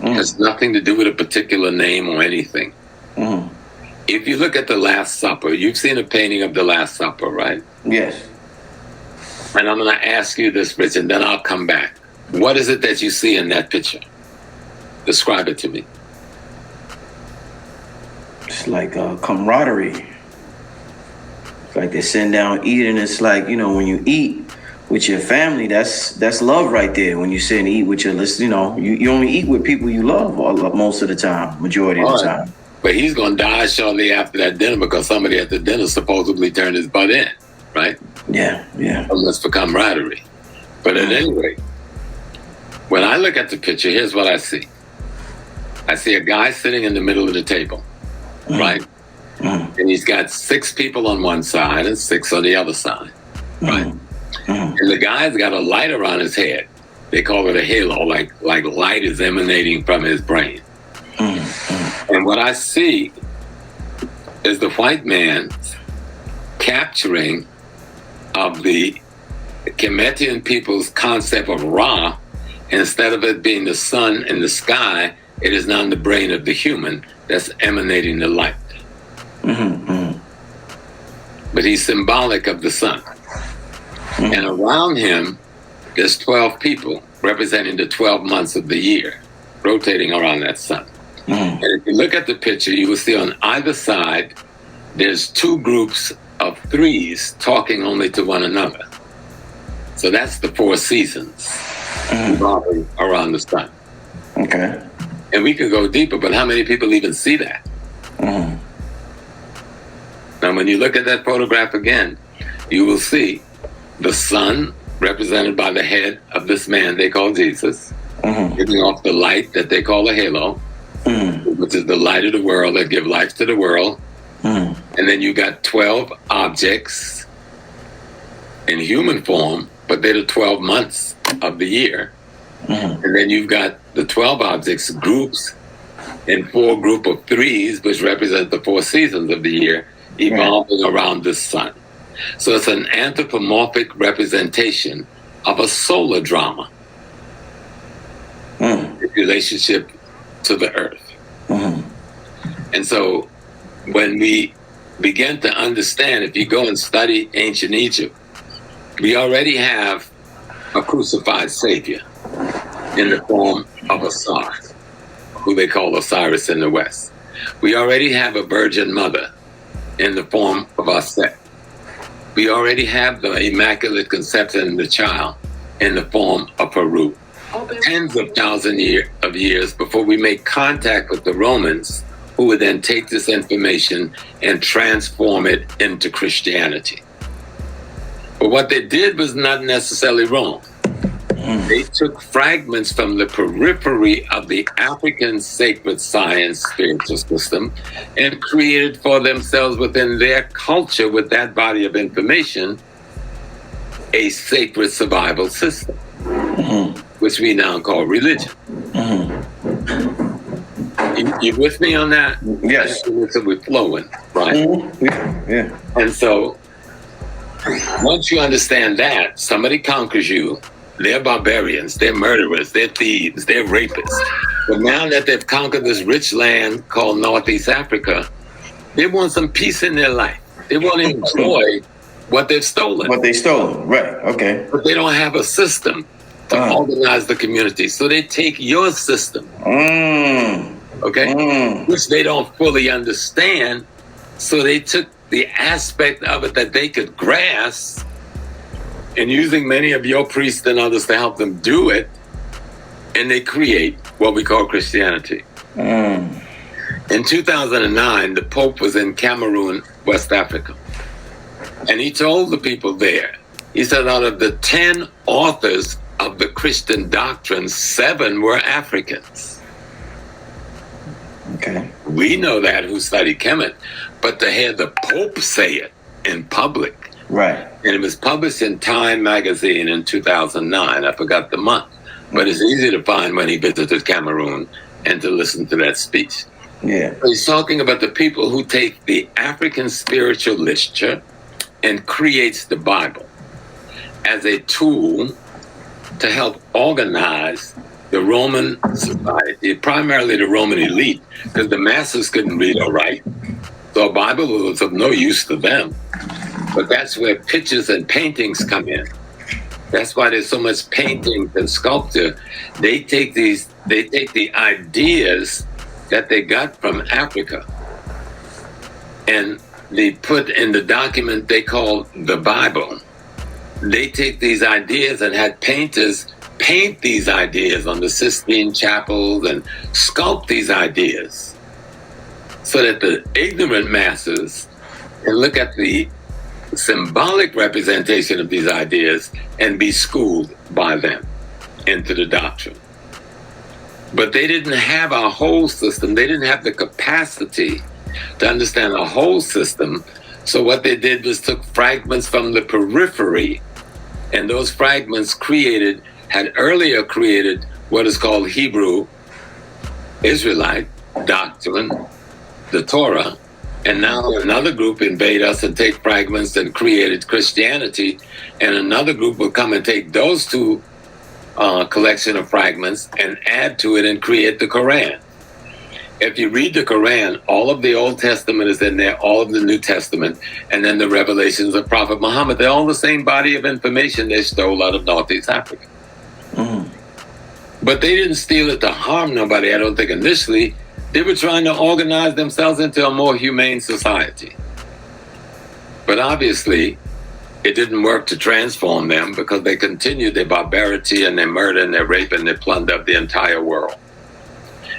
Has nothing to do with a particular name or anything. If you look at the Last Supper, you've seen a painting of the Last Supper, right? Yes. And I'm going to ask you this, Rich, and then I'll come back. What is it that you see in that picture? Describe it to me. It's like camaraderie. It's like they're sitting down eating. It's like, you know, when you eat with your family, that's love right there. When you sit and eat with your, you know, you only eat with people you love most of the time, majority of the time. But he's going to die shortly after that dinner because somebody at the dinner supposedly turned his butt in, right? Yeah, yeah. Unless for camaraderie. But at any rate, when I look at the picture, here's what I see. I see a guy sitting in the middle of the table, right? And he's got 6 people on one side and 6 on the other side, right? And the guy's got a light around his head. They call it a halo, like light is emanating from his brain. And what I see is the white man capturing of the Kemetian people's concept of Ra. Instead of it being the sun in the sky, it is now in the brain of the human that's emanating the light. But he's symbolic of the sun. And around him, there's 12 people representing the 12 months of the year, rotating around that sun. And if you look at the picture, you will see on either side, there's 2 groups of 3s talking only to one another. So that's the 4 seasons revolving around the sun. Okay. And we could go deeper, but how many people even see that? Now, when you look at that photograph again, you will see the sun represented by the head of this man they call Jesus, giving off the light that they call a halo, which is the light of the world that give life to the world. And then you got 12 objects in human form, but they're the 12 months of the year. And then you've got the 12 objects groups in 4 group of 3s, which represent the 4 seasons of the year, evolving around the sun. So it's an anthropomorphic representation of a solar drama, in relationship to the earth. And so when we begin to understand, if you go and study ancient Egypt, we already have a crucified savior in the form of Osiris, who they call Osiris in the West. We already have a virgin mother in the form of Aset. We already have the Immaculate Conception of the child in the form of Peru. Tens of thousands of years before we make contact with the Romans, who would then take this information and transform it into Christianity. But what they did was not necessarily wrong. They took fragments from the periphery of the African sacred science spiritual system and created for themselves within their culture, with that body of information, a sacred survival system, which we now call religion. You with me on that? Yes. So we're flowing, right? Yeah. And so once you understand that, somebody conquers you. They're barbarians, they're murderers, they're thieves, they're rapists. But now that they've conquered this rich land called Northeast Africa, they want some peace in their life. They want to enjoy what they've stolen. What they stole, right, okay. But they don't have a system to organize the community. So they take your system, okay, which they don't fully understand. So they took the aspect of it that they could grasp, and using many of your priests and others to help them do it, and they create what we call Christianity. In 2009, the Pope was in Cameroon, West Africa, and he told the people there, he said, out of the 10 authors of the Christian doctrine, 7 were Africans. Okay. We know that who study Kemet, but to hear the Pope say it in public, right. And it was published in Time magazine in 2009. I forgot the month, but it's easy to find when he visited Cameroon and to listen to that speech. Yeah. He's talking about the people who take the African spiritual literature and creates the Bible as a tool to help organize the Roman society, primarily the Roman elite, because the masses couldn't read or write. So a Bible was of no use to them. But that's where pictures and paintings come in. That's why there's so much painting and sculpture. They take the ideas that they got from Africa and they put in the document they call the Bible. They take these ideas and had painters paint these ideas on the Sistine chapels and sculpt these ideas so that the ignorant masses can look at the symbolic representation of these ideas and be schooled by them into the doctrine. But they didn't have a whole system. They didn't have the capacity to understand a whole system. So what they did was took fragments from the periphery, and those fragments had earlier created what is called Hebrew Israelite doctrine, the Torah. And now another group invade us and take fragments and created Christianity. And another group will come and take those two collection of fragments and add to it and create the Quran. If you read the Quran, all of the Old Testament is in there, all of the New Testament, and then the revelations of Prophet Muhammad. They're all the same body of information they stole out of Northeast Africa. But they didn't steal it to harm nobody, I don't think, initially. They were trying to organize themselves into a more humane society. But obviously, it didn't work to transform them because they continued their barbarity and their murder and their rape and their plunder of the entire world.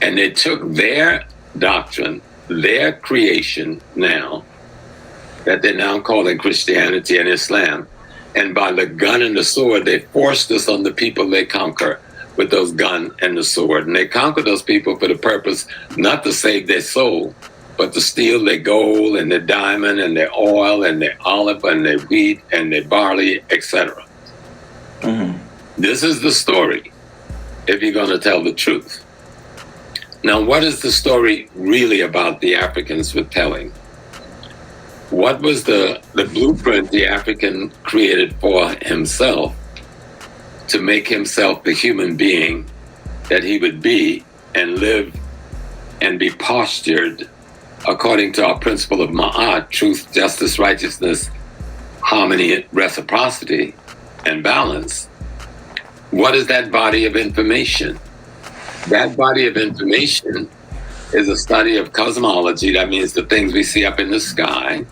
And they took their doctrine, their creation now, that they're now calling Christianity and Islam, and by the gun and the sword, they forced us on the people they conquer with those gun and the sword. And they conquer those people for the purpose not to save their soul, but to steal their gold and their diamond and their oil and their olive and their wheat and their barley, etc. This is the story, if you're going to tell the truth. Now, what is the story really about the Africans were telling? What was the blueprint the African created for himself to make himself the human being that he would be and live and be postured according to our principle of Ma'at, truth, justice, righteousness, harmony, reciprocity, and balance? What is that body of information? That body of information is a study of cosmology. That means the things we see up in the sky,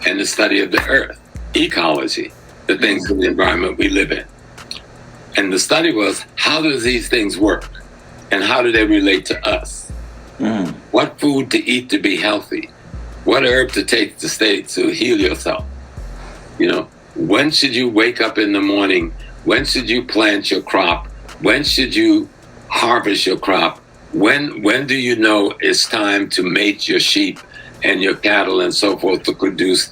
and the study of the earth, ecology, the things in the environment we live in. And the study was, how do these things work? And how do they relate to us? What food to eat to be healthy? What herb to take to heal yourself? You know, when should you wake up in the morning? When should you plant your crop? When should you harvest your crop? When do you know it's time to mate your sheep and your cattle and so forth to produce?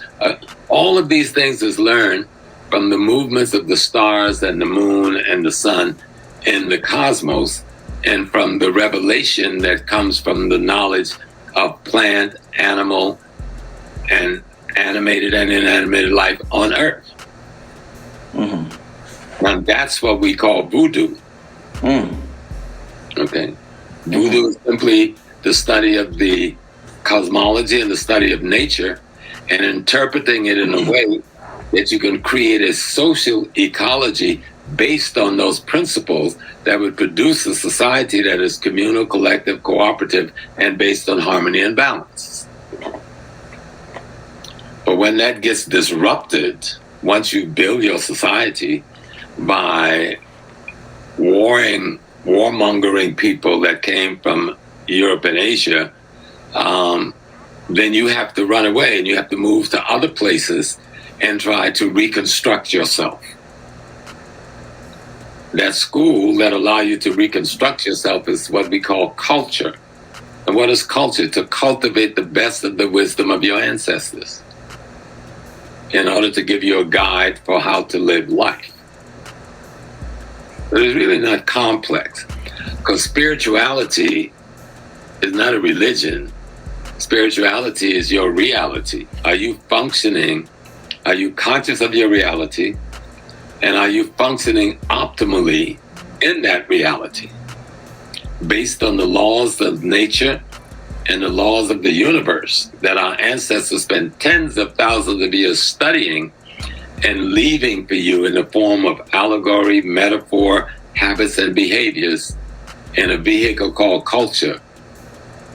All of these things is learned from the movements of the stars and the moon and the sun in the cosmos, and from the revelation that comes from the knowledge of plant, animal, and animated and inanimate life on Earth. Now that's what we call voodoo. Okay, voodoo is simply the study of the cosmology and the study of nature, and interpreting it in a way that you can create a social ecology based on those principles that would produce a society that is communal, collective, cooperative, and based on harmony and balance. But when that gets disrupted, once you build your society by warmongering people that came from Europe and Asia, then you have to run away and you have to move to other places and try to reconstruct yourself. That school that allow you to reconstruct yourself is what we call culture. And what is culture? To cultivate the best of the wisdom of your ancestors in order to give you a guide for how to live life. But it's really not complex, because spirituality is not a religion. Spirituality is your reality. Are you functioning? Are you conscious of your reality? And are you functioning optimally in that reality based on the laws of nature and the laws of the universe that our ancestors spent tens of thousands of years studying and leaving for you in the form of allegory, metaphor, habits, and behaviors in a vehicle called culture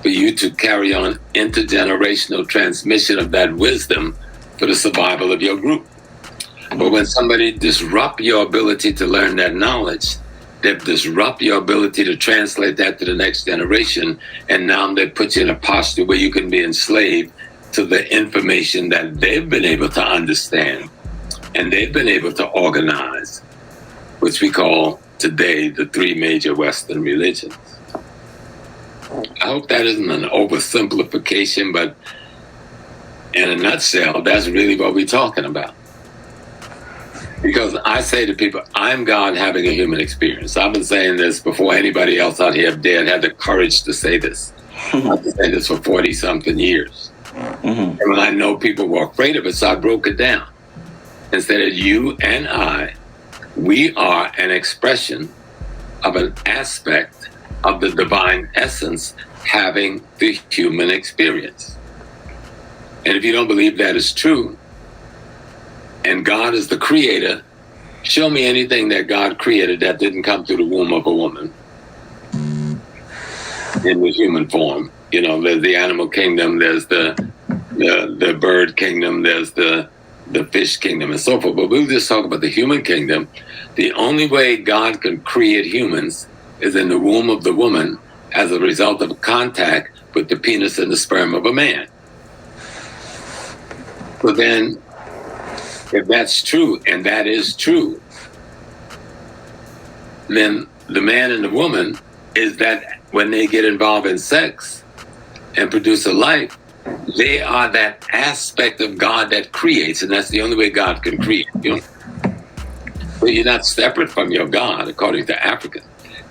for you to carry on intergenerational transmission of that wisdom for the survival of your group. But when somebody disrupts your ability to learn that knowledge, they disrupt your ability to translate that to the next generation, and now they put you in a posture where you can be enslaved to the information that they've been able to understand and they've been able to organize, which we call today the three major Western religions. I hope that isn't an oversimplification, but in a nutshell, that's really what we're talking about. Because I say to people, I'm God having a human experience. I've been saying this before anybody else out here had the courage to say this. I've been saying this for 40-something years. And when I know people were afraid of it, so I broke it down. And said that you and I, we are an expression of an aspect of the divine essence having the human experience. And if you don't believe that is true, and God is the creator, show me anything that God created that didn't come through the womb of a woman in the human form. You know, there's the animal kingdom, there's the bird kingdom, there's the fish kingdom, and so forth. But we'll just talk about the human kingdom. The only way God can create humans is in the womb of the woman as a result of contact with the penis and the sperm of a man. So then, if that's true, and that is true, then the man and the woman is that when they get involved in sex and produce a life, they are that aspect of God that creates, and that's the only way God can create. But you're not separate from your God, according to Africa.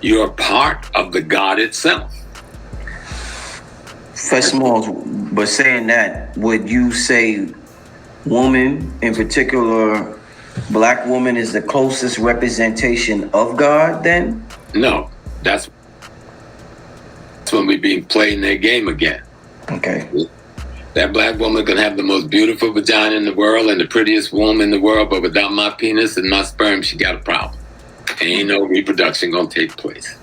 You're part of the God itself. First of all, but saying that, would you say woman, in particular, black woman, is the closest representation of God then? No, that's when we're being playing their game again. Okay. That black woman can have the most beautiful vagina in the world and the prettiest womb in the world, but without my penis and my sperm, she got a problem. Ain't no reproduction gonna take place.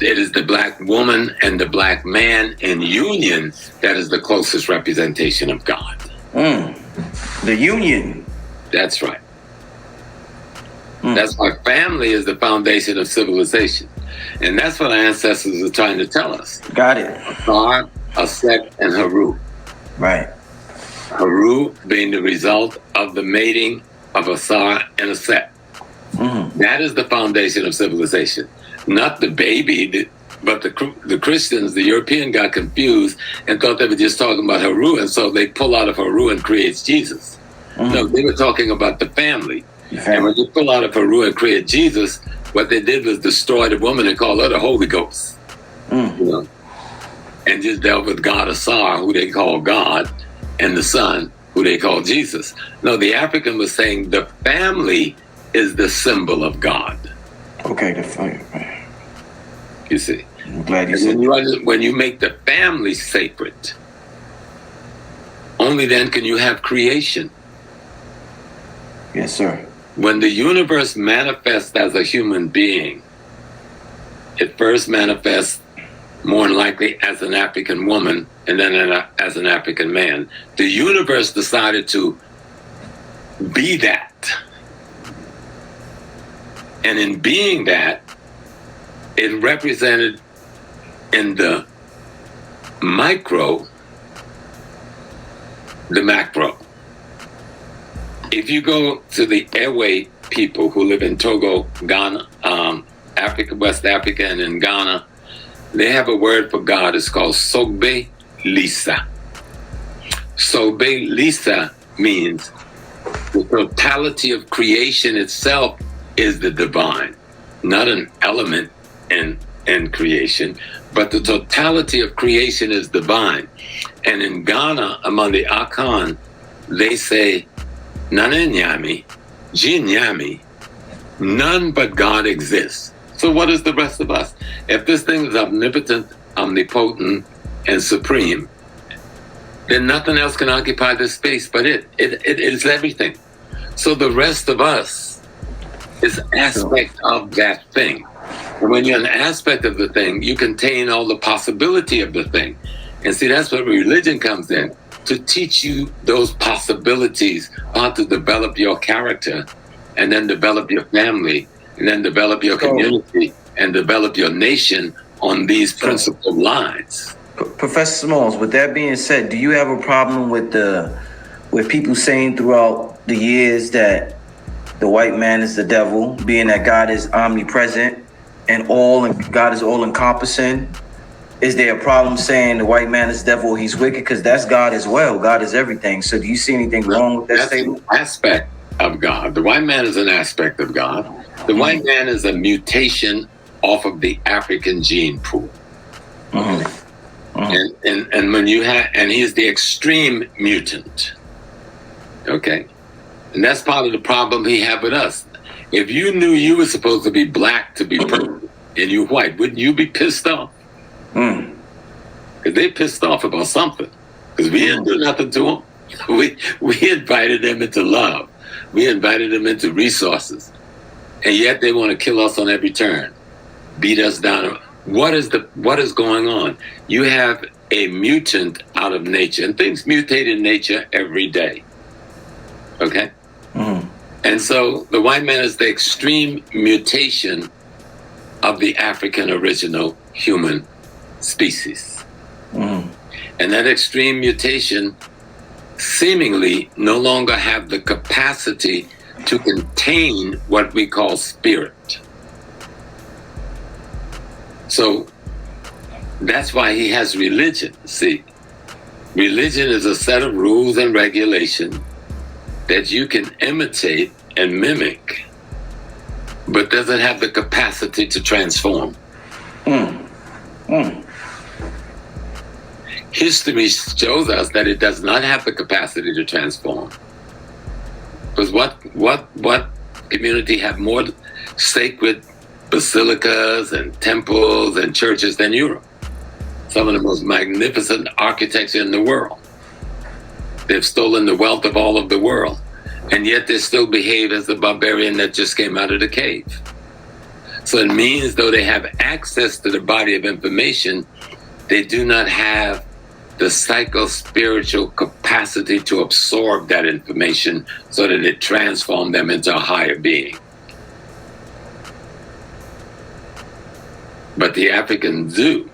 It is the black woman and the black man in union that is the closest representation of God. The union. That's right. That's why family is the foundation of civilization. And that's what our ancestors are trying to tell us. Got it. Asar, Aset, and Haru. Right. Haru being the result of the mating of Asar and Aset. That is the foundation of civilization. Not the baby, but the Christians, the European, got confused and thought they were just talking about Haru, and so they pull out of Haru and creates Jesus. No, they were talking about the family. And when you pull out of Haru and create Jesus, what they did was destroy the woman and call her the Holy Ghost. You know? And just dealt with God Asar, who they call God, and the Son, who they call Jesus. No, the African was saying the family is the symbol of God. Okay, the family. You see. I'm glad you said that. When you make the family sacred, only then can you have creation. Yes, sir. When the universe manifests as a human being, it first manifests more than likely as an African woman and then as an African man. The universe decided to be that. And in being that, it represented in the micro, the macro. If you go to the Ewe people who live in Togo, Ghana, Africa, West Africa, and in Ghana, they have a word for God. It's called Sogbe Lisa. Sogbe Lisa means the totality of creation itself is the divine, not an element in creation, but the totality of creation is divine. And in Ghana, among the Akan, they say, Nane Nyami, Jin Nyami, none but God exists. So what is the rest of us? If this thing is omnipotent, omnipotent, and supreme, then nothing else can occupy this space but it. It is everything. So the rest of us is aspect of that thing. And when you're an aspect of the thing, you contain all the possibility of the thing. And see, that's where religion comes in, to teach you those possibilities, how to develop your character, and then develop your family, and then develop your community, and develop your nation on these principal lines. Professor Smalls, with that being said, do you have a problem with people saying throughout the years that the white man is the devil, being that God is omnipresent and God is all encompassing? Is there a problem saying the white man is devil, he's wicked? Because that's God as well. God is everything. So do you see anything wrong with that statement? An aspect of God. The white man is an aspect of God. The white man is a mutation off of the African gene pool. And when you have, and he's the extreme mutant. Okay? And that's part of the problem he had with us. If you knew you were supposed to be black to be perfect and you white, wouldn't you be pissed off? Because they pissed off about something. Because we didn't do nothing to them. We invited them into love. We invited them into resources. And yet they want to kill us on every turn. Beat us down. What is going on? You have a mutant out of nature. And things mutate in nature every day. Okay? And so the white man is the extreme mutation of the African original human species. And that extreme mutation seemingly no longer have the capacity to contain what we call spirit. So that's why he has religion. See, religion is a set of rules and regulations that you can imitate and mimic, but doesn't have the capacity to transform. History shows us that it does not have the capacity to transform. Because what community have more sacred basilicas and temples and churches than Europe? Some of the most magnificent architecture in the world. They've stolen the wealth of all of the world, and yet they still behave as the barbarian that just came out of the cave. So it means though they have access to the body of information, they do not have the psycho-spiritual capacity to absorb that information so that it transforms them into a higher being. But the Africans do.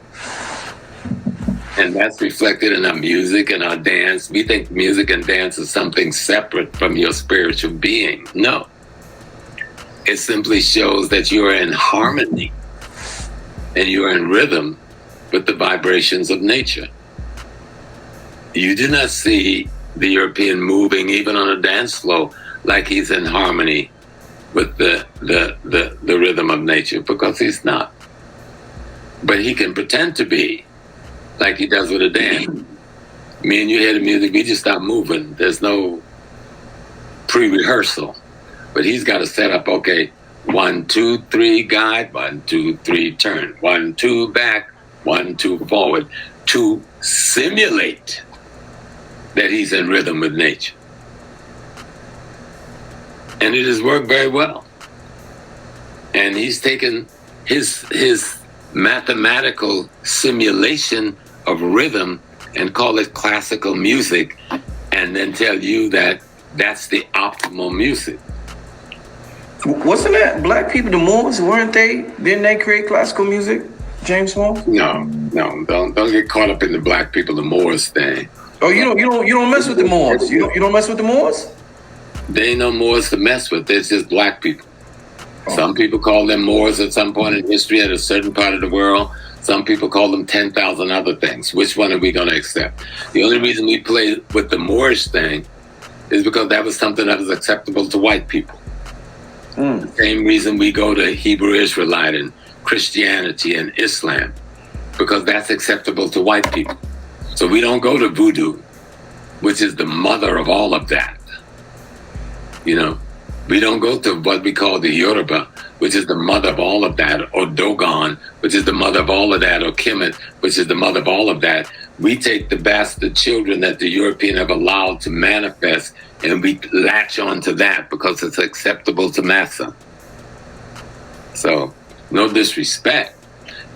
And that's reflected in our music and our dance. We think music and dance is something separate from your spiritual being. No. It simply shows that you are in harmony and you are in rhythm with the vibrations of nature. You do not see the European moving even on a dance floor like he's in harmony with the rhythm of nature, because he's not. But he can pretend to be, like he does with a dance. Me and you hear the music, we just start moving. There's no pre-rehearsal. But he's got to set up, okay, 1, 2, 3, guide, 1, 2, 3, turn, 1, 2, back, 1, 2, forward, to simulate that he's in rhythm with nature. And it has worked very well. And he's taken his mathematical simulation of rhythm and call it classical music, and then tell you that that's the optimal music. Wasn't that black people, the Moors, didn't they create classical music, James Smalls? No, don't get caught up in the black people, the Moors thing. Oh, you don't mess with the Moors. You don't mess with the Moors? They ain't no Moors to mess with. They're just black people. Oh. Some people call them Moors at some point in history at a certain part of the world. Some people call them 10,000 other things. Which one are we going to accept? The only reason we play with the Moorish thing is because that was something that was acceptable to white people. The same reason we go to Hebrew Israelite and Christianity and Islam, because that's acceptable to white people. So we don't go to voodoo, which is the mother of all of that. You know, We don't go to what we call the Yoruba, which is the mother of all of that, or Dogon, which is the mother of all of that, or Kemet, which is the mother of all of that. We take the bastard children that the European have allowed to manifest, and we latch on to that because it's acceptable to massa. So, no disrespect.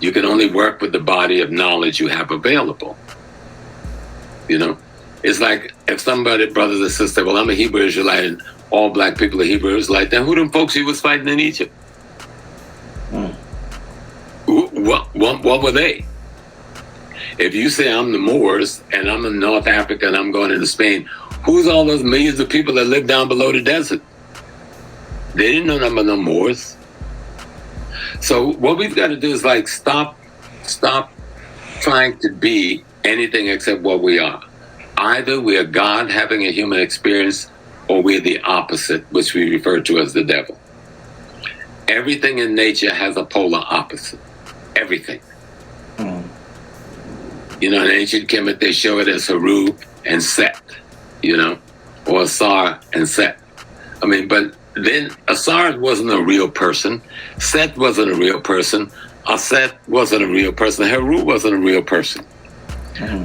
You can only work with the body of knowledge you have available. You know? It's like if somebody, brothers and sisters, well, I'm a Hebrew Israelite and all black people are Hebrew Israelite, then who them folks he was fighting in Egypt? What were they? If you say I'm the Moors and I'm in North Africa and I'm going into Spain, who's all those millions of people that live down below the desert? They didn't know nothing about no Moors. So what we've got to do is like stop trying to be anything except what we are. Either we are God having a human experience, or we're the opposite, which we refer to as the devil. Everything in nature has a polar opposite. Everything. You know, in ancient Kemet, they show it as Haru and Set, you know, or Asar and Set. I mean, but then Asar wasn't a real person. Set wasn't a real person. Aset wasn't a real person. Haru wasn't a real person.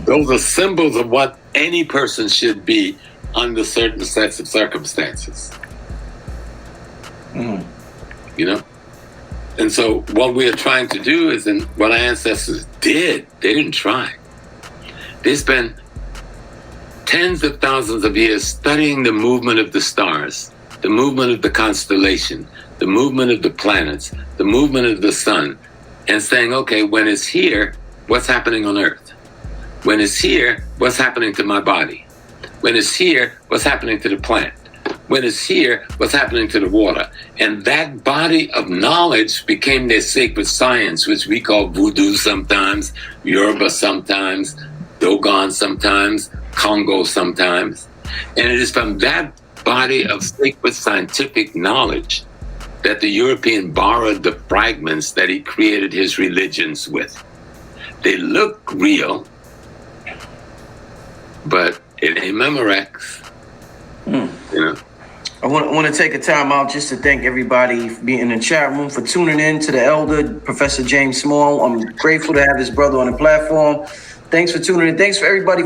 Those are symbols of what any person should be under certain sets of circumstances. You know? And so what we are trying to do is, in what our ancestors did, they didn't try. They spent tens of thousands of years studying the movement of the stars, the movement of the constellation, the movement of the planets, the movement of the sun, and saying, okay, when it's here, what's happening on Earth? When it's here, what's happening to my body? When it's here, what's happening to the plant? When it's here, what's happening to the water? And that body of knowledge became their sacred science, which we call voodoo sometimes, Yoruba sometimes, Dogon sometimes, Congo sometimes. And it is from that body of sacred scientific knowledge that the European borrowed the fragments that he created his religions with. They look real, but it ain't Memorex. You know? I want to take a time out just to thank everybody for being in the chat room, for tuning in to the elder, Professor James Small. I'm grateful to have this brother on the platform. Thanks for tuning in. Thanks for everybody.